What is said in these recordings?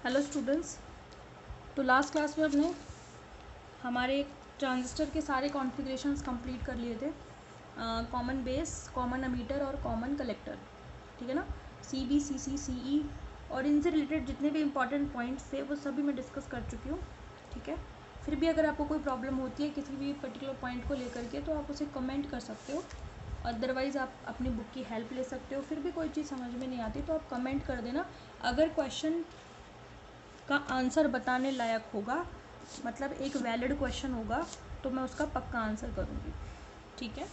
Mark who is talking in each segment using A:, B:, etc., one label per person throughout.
A: Hello students. तो last class में अपने हमारे ट्रांजिस्टर के सारे कॉन्फ़िगरेशंस कंप्लीट कर लिए थे। कॉमन बेस, कॉमन अमीटर और कॉमन कलेक्टर, ठीक है ना। सी बी, सी सी, सी ई और इनसे रिलेटेड जितने भी इंपॉर्टेंट पॉइंट्स थे वो सभी मैं डिस्कस कर चुकी हूँ, ठीक है। फिर भी अगर आपको कोई प्रॉब्लम होती है किसी भी पर्टिकुलर पॉइंट को लेकर के तो आप उसे कमेंट कर सकते हो, अदरवाइज़ आप अपनी बुक की हेल्प ले सकते हो। फिर भी कोई चीज़ समझ में नहीं आती तो आप कमेंट कर देना। अगर क्वेश्चन का आंसर बताने लायक होगा, मतलब एक वैलिड क्वेश्चन होगा, तो मैं उसका पक्का आंसर करूँगी, ठीक है।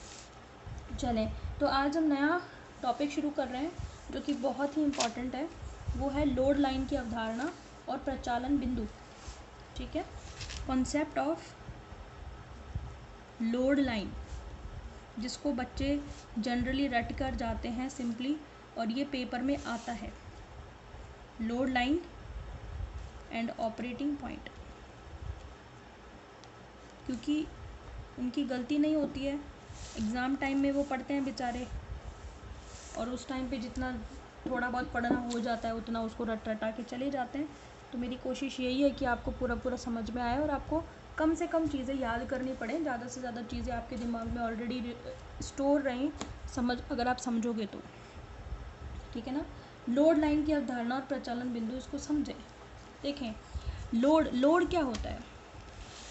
A: चलें, तो आज हम नया टॉपिक शुरू कर रहे हैं जो कि बहुत ही इम्पॉर्टेंट है। वो है लोड लाइन की अवधारणा और प्रचालन बिंदु, ठीक है। कॉन्सेप्ट ऑफ लोड लाइन, जिसको बच्चे जनरली रट कर जाते हैं सिंपली, और ये पेपर में आता है। Load line and operating point, क्योंकि उनकी गलती नहीं होती है, एग्ज़ाम टाइम में वो पढ़ते हैं बेचारे, और उस टाइम पे जितना थोड़ा बहुत पढ़ना हो जाता है उतना उसको रट रटा के चले जाते हैं। तो मेरी कोशिश यही है कि आपको पूरा समझ में आए और आपको कम से कम चीज़ें याद करनी पड़े, ज़्यादा से ज़्यादा चीज़ें आपके दिमाग में ऑलरेडी स्टोर रहें, अगर आप समझोगे तो, ठीक है ना। लोड लाइन की अवधारणा और प्रचालन बिंदु, इसको समझें। देखें, लोड क्या होता है।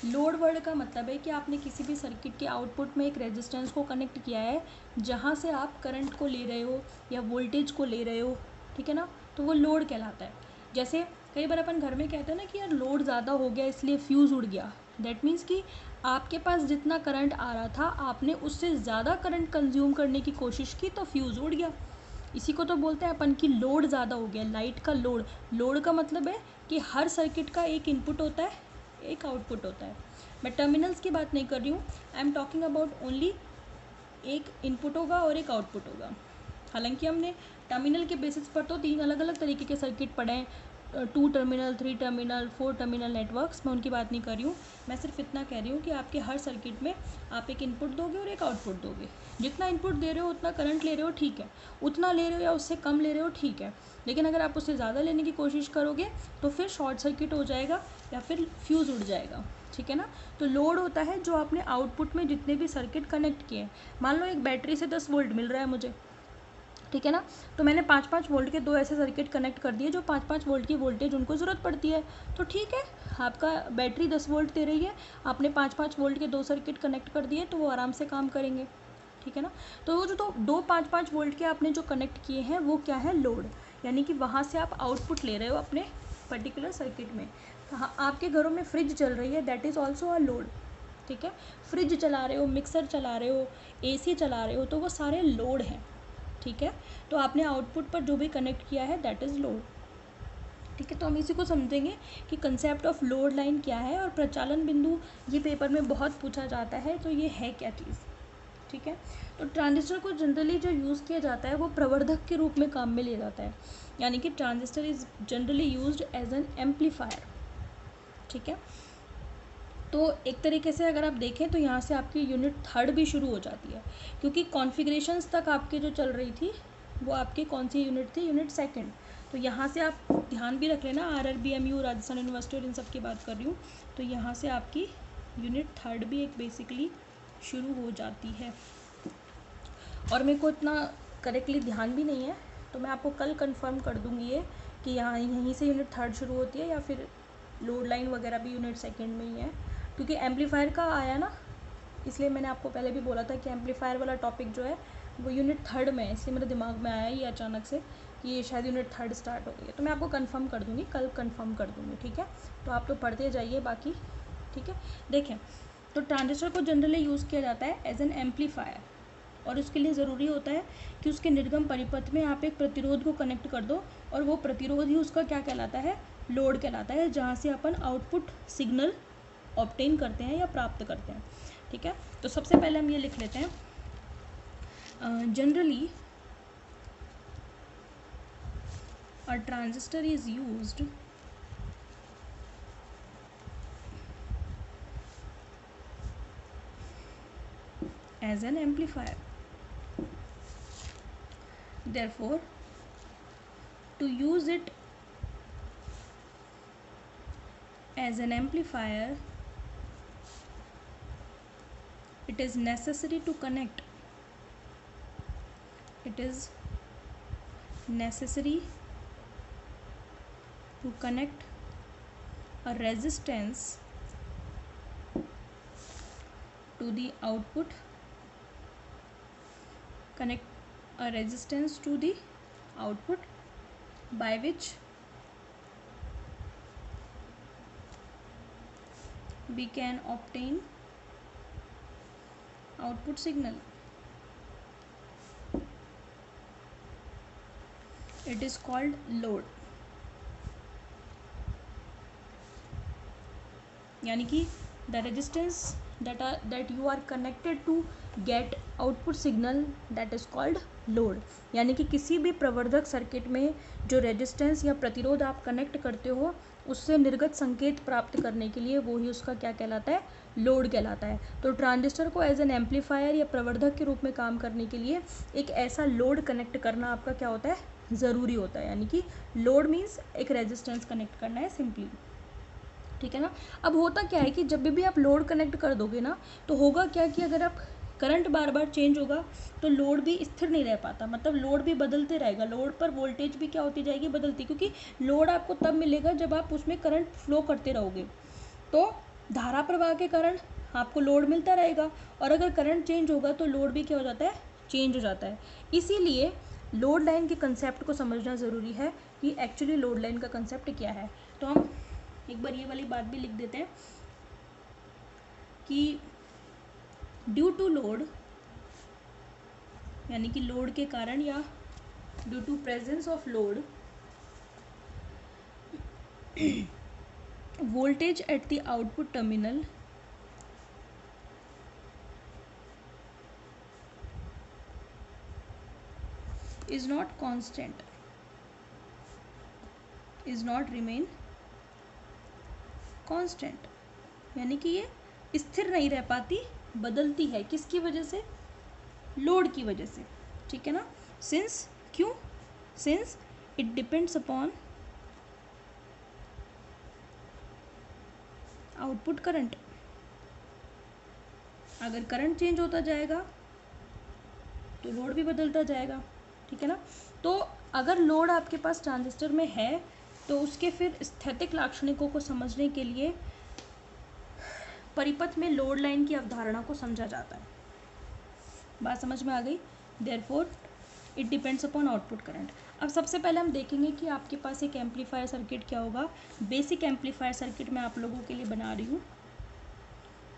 A: लोड वर्ड का मतलब है कि आपने किसी भी सर्किट के आउटपुट में एक रेजिस्टेंस को कनेक्ट किया है, जहाँ से आप करंट को ले रहे हो या वोल्टेज को ले रहे हो, ठीक है ना। तो वो लोड कहलाता है। जैसे कई बार अपन घर में कहते हैं ना कि यार लोड ज़्यादा हो गया इसलिए फ्यूज़ उड़ गया। दैट मीन्स कि आपके पास जितना करंट आ रहा था आपने उससे ज़्यादा करंट कंज्यूम करने की कोशिश की तो फ्यूज़ उड़ गया। इसी को तो बोलते हैं अपन की लोड ज़्यादा हो गया। लाइट का लोड का मतलब है कि हर सर्किट का एक इनपुट होता है, एक आउटपुट होता है। मैं टर्मिनल्स की बात नहीं कर रही हूँ, I am talking about only एक इनपुट होगा और एक आउटपुट होगा। हालांकि हमने टर्मिनल के बेसिस पर तो 3 अलग अलग तरीके के सर्किट पढ़े हैं, 2 टर्मिनल, 3 टर्मिनल, 4 टर्मिनल नेटवर्क्स। मैं उनकी बात नहीं कर रही हूँ, मैं सिर्फ इतना कह रही हूँ कि आपके हर सर्किट में आप एक इनपुट दोगे और एक आउटपुट दोगे। जितना इनपुट दे रहे हो उतना करंट ले रहे हो, ठीक है। उतना ले रहे हो या उससे कम ले रहे हो, ठीक है। लेकिन अगर आप उससे ज़्यादा लेने की कोशिश करोगे तो फिर शॉर्ट सर्किट हो जाएगा या फिर फ्यूज़ उड़ जाएगा, ठीक है ना। तो लोड होता है जो आपने आउटपुट में जितने भी सर्किट कनेक्ट किए हैं। मान लो एक बैटरी से 10 वोल्ट मिल रहा है मुझे, ठीक है ना। तो मैंने 5-5 वोल्ट के 2 ऐसे सर्किट कनेक्ट कर दिए जो 5-5 वोल्ट की वोल्टेज उनको ज़रूरत पड़ती है। तो ठीक है, आपका बैटरी 10 वोल्ट दे रही है, आपने 5-5 वोल्ट के 2 सर्किट कनेक्ट कर दिए तो वो आराम से काम करेंगे, ठीक है ना। तो वो जो दो 5-5 वोल्ट के आपने जो कनेक्ट किए हैं वो क्या है, लोड। यानी कि वहाँ से आप आउटपुट ले रहे हो अपने पर्टिकुलर सर्किट में। हाँ, आपके घरों में फ्रिज चल रही है, that is also a load, ठीक है। फ्रिज चला रहे हो, मिक्सर चला रहे हो, AC चला रहे हो, तो वो सारे लोड हैं, ठीक है। तो आपने आउटपुट पर जो भी कनेक्ट किया है दैट इज़ लोड, ठीक है। तो हम इसी को समझेंगे कि कंसेप्ट ऑफ लोड लाइन क्या है और प्रचालन बिंदु, ये पेपर में बहुत पूछा जाता है, तो ये है क्या चीज़, ठीक है। तो ट्रांजिस्टर को जनरली जो यूज़ किया जाता है वो प्रवर्धक के रूप में काम में लिया जाता है, यानी कि transistor is generally used as an amplifier, ठीक है। तो एक तरीके से अगर आप देखें तो यहाँ से आपकी यूनिट थर्ड भी शुरू हो जाती है, क्योंकि कॉन्फ़िगरेशंस तक आपके जो चल रही थी वो आपकी कौन सी यूनिट थी, यूनिट सेकंड। तो यहाँ से आप ध्यान भी रख लेना, RRBMU, राजस्थान यूनिवर्सिटी और इन सब की बात कर रही हूँ। तो यहाँ से आपकी यूनिट थर्ड भी एक बेसिकली शुरू हो जाती है। और मेरे को इतना करेक्टली ध्यान भी नहीं है, तो मैं आपको कल कंफर्म कर दूँगी ये कि यहाँ यहीं से यूनिट थर्ड शुरू होती है या फिर लोड लाइन वगैरह भी यूनिट सेकंड में ही है। क्योंकि एम्पलीफायर का आया ना, इसलिए मैंने आपको पहले भी बोला था कि एम्पलीफायर वाला टॉपिक जो है वो यूनिट थर्ड में है, इसलिए मेरे दिमाग में आया ये अचानक से कि ये शायद यूनिट थर्ड स्टार्ट हो गई है। तो मैं आपको कंफर्म कर दूँगी, कल कंफर्म कर दूँगी, ठीक है। तो आप तो पढ़ते जाइए बाकी, ठीक है। देखें, तो ट्रांजिस्टर को जनरली यूज़ किया जाता है एज एन एम्पलीफायर, और उसके लिए ज़रूरी होता है कि उसके निर्गम परिपथ में आप एक प्रतिरोध को कनेक्ट कर दो, और वो प्रतिरोध ही उसका क्या कहलाता है, लोड कहलाता है, जहाँ से अपन आउटपुट सिग्नल ऑब्टेन करते हैं या प्राप्त करते हैं, ठीक है। तो सबसे पहले हम ये लिख लेते हैं, generally a transistor is used as an amplifier. Therefore, to use it as an amplifier it is necessary to connect a resistance to the output by which we can obtain output signal. It is called load. यानी कि the resistance that you are connected to get output signal, that is called load. यानी कि किसी भी प्रवर्धक circuit में जो resistance या प्रतिरोध आप कनेक्ट करते हो उससे निर्गत संकेत प्राप्त करने के लिए वो ही उसका क्या कहलाता है, लोड कहलाता है. तो ट्रांजिस्टर को एज एन एम्पलीफायर या प्रवर्धक के रूप में काम करने के लिए एक ऐसा लोड कनेक्ट करना आपका क्या होता है, ज़रूरी होता है. यानी कि लोड मीन्स एक रेजिस्टेंस कनेक्ट करना है सिंपली. ठीक है ना. अब होता क्या है कि जब भी आप लोड कनेक्ट कर दोगे ना तो होगा क्या कि अगर आप करंट बार बार चेंज होगा तो लोड भी स्थिर नहीं रह पाता, मतलब लोड भी बदलते रहेगा. लोड पर वोल्टेज भी क्या होती जाएगी, बदलती, क्योंकि लोड आपको तब मिलेगा जब आप उसमें करंट फ्लो करते रहोगे. तो धारा प्रवाह के कारण आपको लोड मिलता रहेगा और अगर करंट चेंज होगा तो लोड भी क्या हो जाता है, चेंज हो जाता है. इसीलिए लोड लाइन के कंसेप्ट को समझना ज़रूरी है कि एक्चुअली लोड लाइन का कंसेप्ट क्या है. तो हम एक बार ये वाली बात भी लिख देते हैं कि ड्यू टू लोड, यानी कि लोड के कारण या due to presence of load, voltage at the output terminal is not constant, is not remain constant. यानी कि ये स्थिर नहीं रह पाती, बदलती है. किसकी वजह से, लोड की वजह से. ठीक है ना. सिंस, क्यों, since it depends upon output current. अगर करंट चेंज होता जाएगा तो लोड भी बदलता जाएगा. ठीक है ना. तो अगर लोड आपके पास ट्रांजिस्टर में है तो उसके फिर स्थैतिक लाक्षणिकों को समझने के लिए परिपथ में लोड लाइन की अवधारणा को समझा जाता है. बात समझ में आ गई. Therefore it depends upon output current. अब सबसे पहले हम देखेंगे कि आपके पास एक एम्पलीफायर सर्किट क्या होगा. बेसिक एम्पलीफायर सर्किट मैं आप लोगों के लिए बना रही हूँ.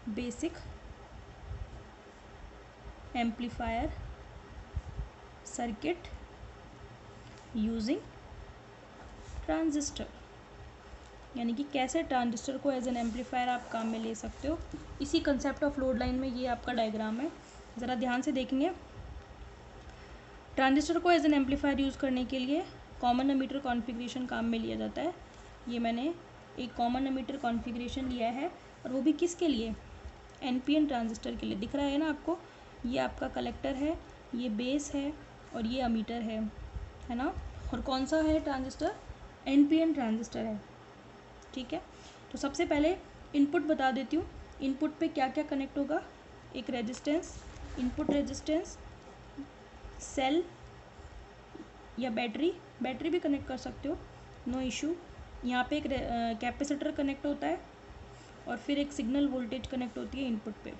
A: Basic amplifier circuit using transistor, यानी कि कैसे ट्रांजिस्टर को एज एन एम्पलीफायर आप काम में ले सकते हो. इसी कंसेप्ट ऑफ लोड लाइन में ये आपका डायग्राम है. ज़रा ध्यान से देखेंगे. ट्रांजिस्टर को एज एन एम्पलीफायर यूज़ करने के लिए कॉमन एमीटर कॉन्फ़िगरेशन काम में लिया जाता है. ये मैंने एक कॉमन एमीटर कॉन्फ़िगरेशन लिया है और वो भी किसके लिए, NPN ट्रांजिस्टर के लिए. दिख रहा है ना आपको, ये आपका कलेक्टर है, ये बेस है और ये अमीटर है ना. और कौन सा है ट्रांजिस्टर, NPN ट्रांजिस्टर है. ठीक है. तो सबसे पहले इनपुट बता देती हूँ. इनपुट पे क्या क्या कनेक्ट होगा. एक रेजिस्टेंस, इनपुट रेजिस्टेंस, सेल या बैटरी भी कनेक्ट कर सकते हो, नो इशू. यहाँ पे एक कैपेसिटर कनेक्ट होता है और फिर एक सिग्नल वोल्टेज कनेक्ट होती है इनपुट पे.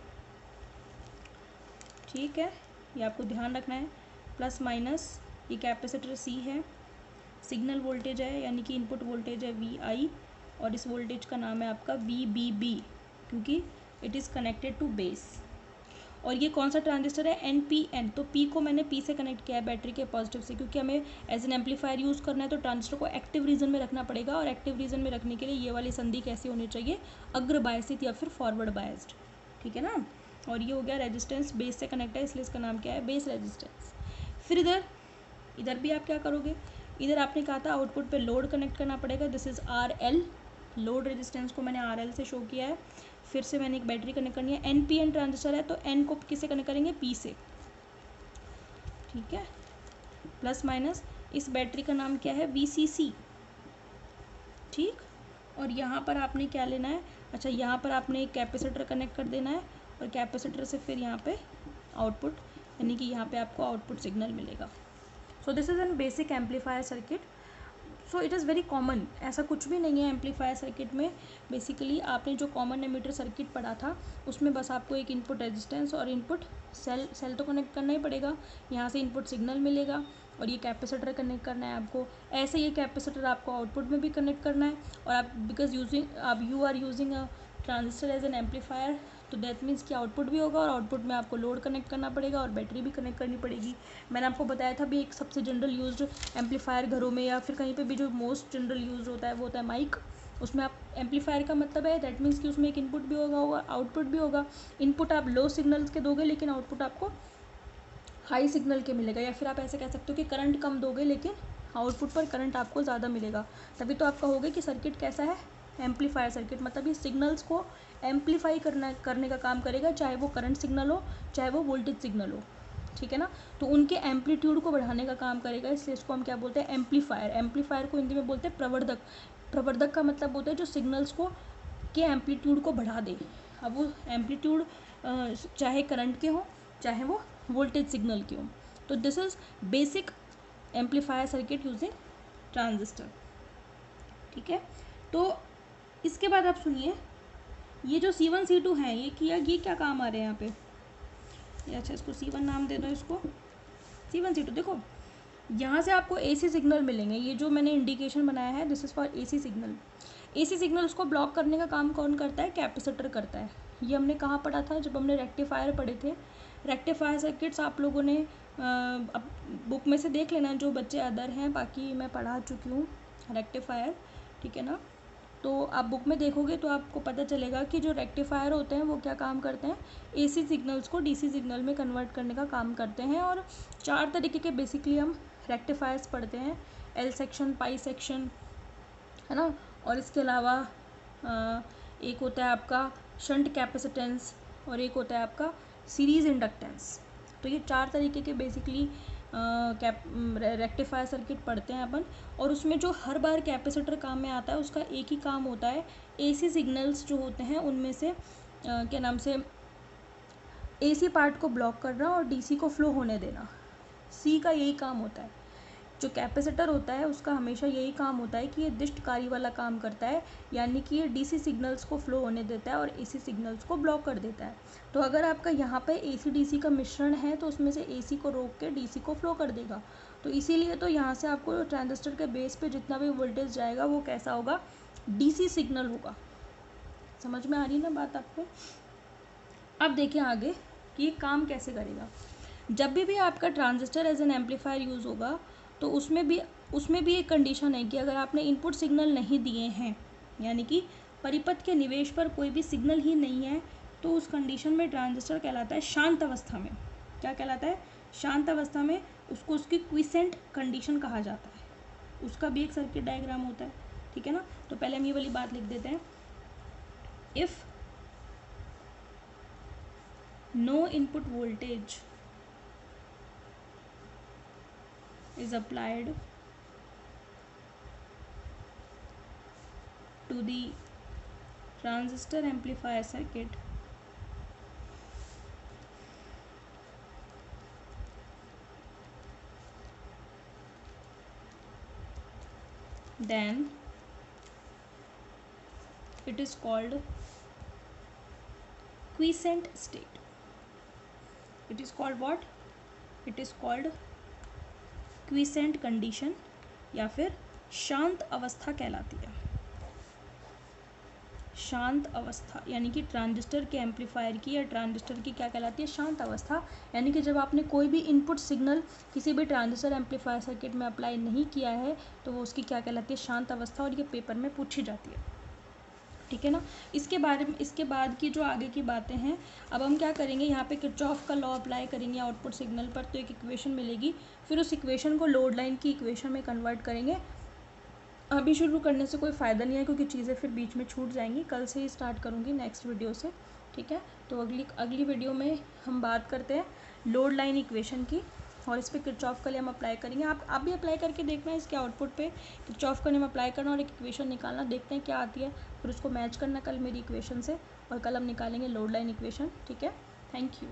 A: ठीक है, ये आपको ध्यान रखना है. प्लस माइनस, ये कैपेसिटर C है, सिग्नल वोल्टेज है यानी कि इनपुट वोल्टेज है VI और इस वोल्टेज का नाम है आपका VBB क्योंकि it is connected to base. और ये कौन सा ट्रांजिस्टर है, NPN. तो P को मैंने P से कनेक्ट किया है बैटरी के पॉजिटिव से, क्योंकि हमें एज एन एम्पलीफायर यूज़ करना है तो ट्रांजिस्टर को एक्टिव रीजन में रखना पड़ेगा. और एक्टिव रीजन में रखने के लिए ये वाली संधि कैसी होनी चाहिए, अग्र बायसित या फिर फॉरवर्ड बायस्ड. ठीक है ना. और ये हो गया रेजिस्टेंस, बेस से कनेक्ट है इसलिए इसका नाम क्या है, बेस रेजिस्टेंस. फिर इधर भी आप क्या करोगे, इधर आपने कहा था आउटपुट पे लोड कनेक्ट करना पड़ेगा. This is RL, load resistance को मैंने RL से शो किया है. फिर से मैंने एक बैटरी कनेक्ट करनी है. NPN ट्रांजिस्टर है तो N को किससे कनेक्ट करेंगे, P से. ठीक है. प्लस माइनस, इस बैटरी का नाम क्या है, VCC. ठीक. और यहाँ पर आपने क्या लेना है, अच्छा यहाँ पर आपने एक कैपेसिटर कनेक्ट कर देना है और कैपेसिटर से फिर यहाँ पे आउटपुट, यानी कि यहाँ पे आपको आउटपुट सिग्नल मिलेगा। So this is an basic amplifier circuit. So it is very common, ऐसा कुछ भी नहीं है एम्पलीफायर सर्किट में। बेसिकली आपने जो कॉमन एमीटर सर्किट पढ़ा था उसमें बस आपको एक इनपुट रेजिस्टेंस और इनपुट सेल तो कनेक्ट करना ही पड़ेगा, यहाँ से इनपुट सिग्नल मिलेगा और ये कैपेसिटर कनेक्ट करना है आपको। ऐसे ये कैपेसिटर आपको आउटपुट में भी कनेक्ट करना है और आप because you are using a transistor as an amplifier, तो दैट मीन्स कि आउटपुट भी होगा और आउटपुट में आपको लोड कनेक्ट करना पड़ेगा और बैटरी भी कनेक्ट करनी पड़ेगी। मैंने आपको बताया था भी एक सबसे जनरल यूज्ड एम्पलीफायर घरों में या फिर कहीं पे भी जो मोस्ट जनरल यूज होता है वो होता है माइक। उसमें आप एम्पलीफायर का मतलब है दैट मीन्स कि उसमें एक इनपुट भी होगा आउटपुट भी होगा। इनपुट आप लो सिग्नल के दोगे लेकिन आउटपुट आपको हाई सिग्नल के मिलेगा, या फिर आप ऐसे कह सकते हो कि करंट कम दोगे लेकिन आउटपुट पर करंट आपको ज़्यादा मिलेगा। तभी तो आप कहोगे कि सर्किट कैसा है, एम्पलीफायर सर्किट। मतलब ये सिग्नल्स को एम्पलीफाई करने का काम करेगा, चाहे वो करंट सिग्नल हो चाहे वो वोल्टेज सिग्नल हो, ठीक है ना। तो उनके एम्पलीट्यूड को बढ़ाने का काम करेगा, इसलिए इसको हम क्या बोलते हैं, एम्पलीफायर। एम्पलीफायर को हिंदी में बोलते हैं प्रवर्धक। प्रवर्धक का मतलब होता है जो सिग्नल्स को के एम्पलीट्यूड को बढ़ा दे। अब वो एम्पलीट्यूड चाहे करंट के हो चाहे वो वोल्टेज सिग्नल की हो। तो this is basic amplifier circuit using transistor, ठीक है। तो इसके बाद आप सुनिए, ये जो C1 C2 है ये क्या काम आ रहे हैं यहाँ पे। अच्छा इसको C1 नाम दे दो, इसको C1 C2। देखो यहाँ से आपको AC सिग्नल मिलेंगे, ये जो मैंने इंडिकेशन बनाया है this is for AC signal. AC signal उसको ब्लॉक करने का काम कौन करता है, कैपेसिटर करता है। ये हमने कहाँ पढ़ा था, जब हमने रेक्टिफायर पढ़े थे। रेक्टिफायर सर्किट्स आप लोगों ने अब बुक में से देख लेना जो बच्चे अदर हैं, बाकी मैं पढ़ा चुकी हूँ रेक्टिफायर, ठीक है ना। तो आप बुक में देखोगे तो आपको पता चलेगा कि जो रेक्टिफायर होते हैं वो क्या काम करते हैं, AC सिग्नल्स को DC सिग्नल में कन्वर्ट करने का काम करते हैं। और 4 तरीके के बेसिकली हम रेक्टिफायर्स पढ़ते हैं, L सेक्शन, पाई सेक्शन, है ना। और इसके अलावा एक होता है आपका शंट कैपेसिटेंस और एक होता है आपका सीरीज़ इंडक्टेंस। तो ये 4 तरीके के बेसिकली रेक्टिफायर सर्किट पढ़ते हैं अपन। और उसमें जो हर बार कैपेसिटर काम में आता है उसका एक ही काम होता है, AC सिग्नल्स जो होते हैं उनमें से क्या नाम से AC पार्ट को ब्लॉक करना और DC को फ्लो होने देना। C का यही काम होता है। जो कैपेसिटर होता है उसका हमेशा यही काम होता है कि ये दिष्टकारी वाला काम करता है, यानी कि ये DC सिग्नल्स को फ्लो होने देता है और AC सिग्नल्स को ब्लॉक कर देता है। तो अगर आपका यहाँ पे AC DC का मिश्रण है तो उसमें से AC को रोक के DC को फ्लो कर देगा। तो इसीलिए तो यहाँ से आपको ट्रांजिस्टर के बेस पे जितना भी वोल्टेज जाएगा वो कैसा होगा, DC सिग्नल होगा। समझ में आ रही है ना बात आपको। अब देखिए आगे कि ये काम कैसे करेगा। जब भी आपका transistor as an amplifier use होगा तो उसमें भी एक कंडीशन है कि अगर आपने इनपुट सिग्नल नहीं दिए हैं, यानी कि परिपथ के निवेश पर कोई भी सिग्नल ही नहीं है, तो उस कंडीशन में ट्रांजिस्टर कहलाता है शांत अवस्था में। क्या कहलाता है, शांत अवस्था में। उसको उसकी क्विसेंट कंडीशन कहा जाता है। उसका भी एक सर्किट डायग्राम होता है, ठीक है ना। तो पहले हम ये वाली बात लिख देते हैं, if no input voltage is applied to the transistor amplifier circuit, then it is called quiescent state. It is called what? It is called quiescent condition या फिर शांत अवस्था कहलाती है। शांत अवस्था यानी कि ट्रांजिस्टर के एम्पलीफायर की या ट्रांजिस्टर की क्या कहलाती है, शांत अवस्था। यानी कि जब आपने कोई भी इनपुट सिग्नल किसी भी ट्रांजिस्टर एम्पलीफायर सर्किट में अप्लाई नहीं किया है तो वो उसकी क्या कहलाती है, शांत अवस्था। और ये पेपर में पूछी जाती है, ठीक है ना। इसके बाद की जो आगे की बातें हैं, अब हम क्या करेंगे, यहाँ पे किरचॉफ का लॉ अप्लाई करेंगे आउटपुट सिग्नल पर, तो एक इक्वेशन मिलेगी। फिर उस इक्वेशन को लोड लाइन की इक्वेशन में कन्वर्ट करेंगे। अभी शुरू करने से कोई फ़ायदा नहीं है क्योंकि चीज़ें फिर बीच में छूट जाएंगी। कल से ही स्टार्ट करूँगी नेक्स्ट वीडियो से, ठीक है। तो अगली वीडियो में हम बात करते हैं लोड लाइन इक्वेशन की, और इस पर किरचॉफ का नियम अप्लाई करेंगे। आप भी अप्लाई करके देखना है इसके आउटपुट पे, किरचॉफ का नियम अप्लाई करना और एक इक्वेशन निकालना, देखते हैं क्या आती है, फिर उसको मैच करना कल मेरी इक्वेशन से, और कल हम निकालेंगे लोड लाइन इक्वेशन। ठीक है, थैंक यू।